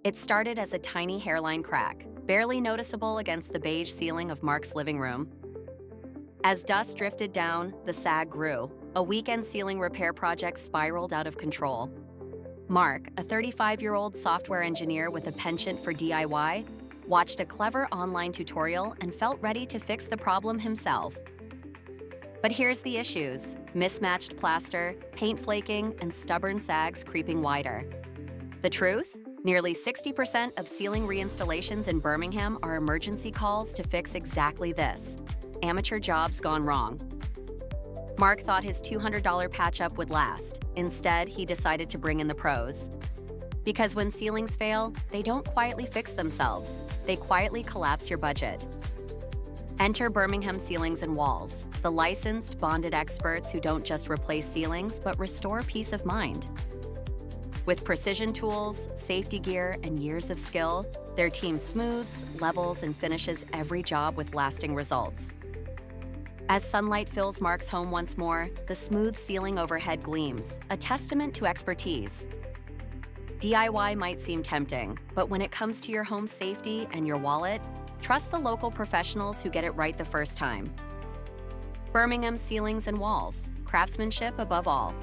It started as a tiny hairline crack, barely noticeable against the beige ceiling of Mark's living room. As dust drifted down, the sag grew. A weekend ceiling repair project spiraled out of control. Mark, a 35-year-old software engineer with a penchant for DIY, watched a clever online tutorial and felt ready to fix the problem himself. But here's the issues: mismatched plaster, paint flaking, and stubborn sags creeping wider. The truth? Nearly 60% of ceiling reinstallations in Birmingham are emergency calls to fix exactly this: amateur jobs gone wrong. Mark thought his $200 patch-up would last. Instead, he decided to bring in the pros. Because when ceilings fail, they don't quietly fix themselves. They quietly collapse your budget. Enter Birmingham Ceilings and Walls, the licensed, bonded experts who don't just replace ceilings, but restore peace of mind. With precision tools, safety gear, and years of skill, their team smooths, levels, and finishes every job with lasting results. As sunlight fills Mark's home once more, the smooth ceiling overhead gleams, a testament to expertise. DIY might seem tempting, but when it comes to your home's safety and your wallet, trust the local professionals who get it right the first time. Birmingham Ceilings and Walls, craftsmanship above all.